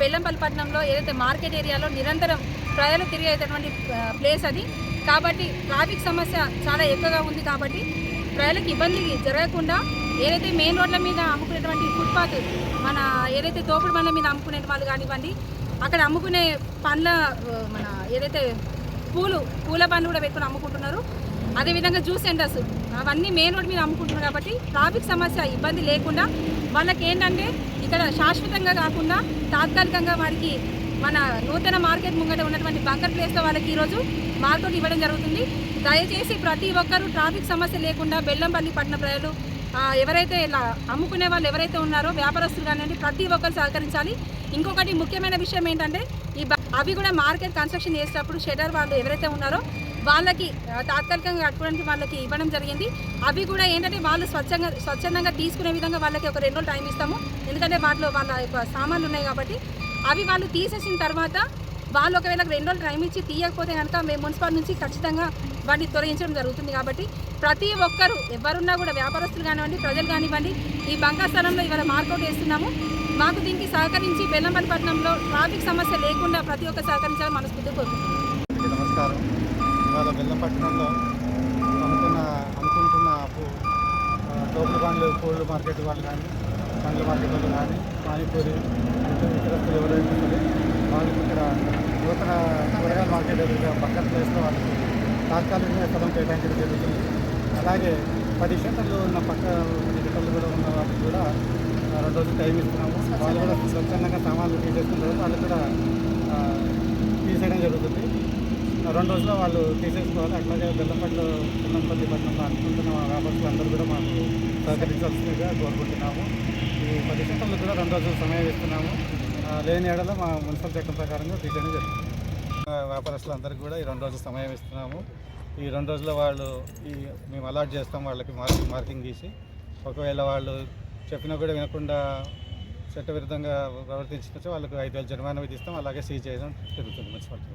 బెల్లంపల్లి పట్టణంలో ఏదైతే మార్కెట్ ఏరియాలో నిరంతరం ప్రజలు తిరిగేటటువంటి ప్లేస్ అది. కాబట్టి ట్రాఫిక్ సమస్య చాలా ఎక్కువగా ఉంది. కాబట్టి ప్రజలకు ఇబ్బంది జరగకుండా ఏదైతే మెయిన్ రోడ్ల మీద అమ్ముకునేటువంటి ఫుట్పాత్, మన ఏదైతే తోపుడు బండ్ల మీద అమ్ముకునే వాళ్ళు కానివ్వండి, అక్కడ అమ్ముకునే పండ్ల మన ఏదైతే పూల పండ్లు కూడా పెట్టుకుని అమ్ముకుంటున్నారు. అదేవిధంగా జ్యూస్ సెంటర్స్ అవన్నీ మెయిన్ రోడ్ మీద అమ్ముకుంటున్నారు. కాబట్టి ట్రాఫిక్ సమస్య ఇబ్బంది లేకుండా వాళ్ళకి ఏంటంటే ఇక్కడ శాశ్వతంగా కాకుండా తాత్కాలికంగా వారికి మన నూతన మార్కెట్ ముంగట ఉన్నటువంటి బంకర్ ప్లేస్లో వాళ్ళకి ఈరోజు మార్కెట్ ఇవ్వడం జరుగుతుంది. దయచేసి ప్రతి ఒక్కరూ ట్రాఫిక్ సమస్య లేకుండా బెల్లంపల్లి పట్టణ ప్రజలు ఎవరైతే ఇలా అమ్ముకునే వాళ్ళు ఎవరైతే ఉన్నారో వ్యాపారస్తులు కానివ్వండి ప్రతి ఒక్కరు సహకరించాలి. ఇంకొకటి ముఖ్యమైన విషయం ఏంటంటే అవి కూడా మార్కెట్ కన్స్ట్రక్షన్ చేసేటప్పుడు షెటర్ వాళ్ళు ఎవరైతే ఉన్నారో వాళ్ళకి తాత్కాలికంగా కట్టుకోవడానికి వాళ్ళకి ఇవ్వడం జరిగింది. అవి కూడా ఏంటంటే వాళ్ళు స్వచ్ఛందంగా తీసుకునే విధంగా వాళ్ళకి ఒక 2 రోజులు టైం ఇస్తాము. ఎందుకంటే వాటిలో వాళ్ళ యొక్క సామాన్లు ఉన్నాయి కాబట్టి అవి వాళ్ళు తీసేసిన తర్వాత వాళ్ళు ఒకవేళ 2 రోజులు టైం ఇచ్చి తీయకపోతే కనుక మేము మున్సిపల్ నుంచి ఖచ్చితంగా వాటిని తొలగించడం జరుగుతుంది. కాబట్టి ప్రతి ఒక్కరూ ఎవరున్నా కూడా వ్యాపారస్తులు కానివ్వండి ప్రజలు కానివ్వండి ఈ బంకా స్థలంలో ఇవాళ మార్కౌట్ వేస్తున్నాము. మాకు దీనికి సహకరించి బెల్లంపల్లి పట్టణంలో ట్రాఫిక్ సమస్య లేకుండా ప్రతి ఒక్కరు సహకరించాలని మనస్ఫూర్తిగా కోరుకుంటున్నాం. నమస్కారం. ఇవాళ బెల్లంపట్నంలో అమ్ముకుంటున్న తోపుడు బండ్లు కోళ్ళు మార్కెట్ వాళ్ళు కానీ పండ్ల మార్కెట్ వాళ్ళు కానీ పానీపూరి ఇతరస్తులు ఎవరైనా సరే వాళ్ళకి ఇక్కడ నూతన కూరగాయల మార్కెట్ ఎదురుగా పక్కన ప్లేస్లో వాళ్ళకి తాత్కాలికంగా స్థలం కేటాయించడం జరుగుతుంది. అలాగే 10 సెంటర్లు ఉన్న పక్క సెంటర్లు కూడా ఉన్న వాళ్ళకి కూడా 2 రోజులు టైం ఇస్తున్నాము. వాళ్ళు కూడా స్వచ్ఛందంగా సామాన్లు తీసేసుకున్న తర్వాత వాళ్ళు కూడా తీసేయడం జరుగుతుంది. 2 రోజుల్లో వాళ్ళు తీసేసుకోవాలి. అట్లాగే బెల్లంపల్లి పట్టణంలో అనుకుంటున్న వ్యాపారులు అందరూ కూడా మాకు సహకరించాల్సిందిగా కోరుకుంటున్నాము. ఈ 10 సెంటర్లు కూడా 2 రోజులు సమయం ఇస్తున్నాము. లేని ఏడలో మా మున్సిపల్ చట్టం ప్రకారంగా తీసేయడం జరుగుతుంది. వ్యాపారస్తులు అందరికీ కూడా ఈ 2 రోజులు సమయం ఇస్తున్నాము. ఈ 2 రోజుల్లో వాళ్ళు మేము అలాట్ చేస్తాం. వాళ్ళకి మార్కింగ్ తీసి ఒకవేళ వాళ్ళు చెప్పినా కూడా వినకుండా చట్టవిరుద్ధంగా ప్రవర్తించినచో వాళ్ళకు 5,000 జరిమానా విధిస్తాం. అలాగే సీజ్ చేయడం జరుగుతుంది మున్సిపాలిటీ.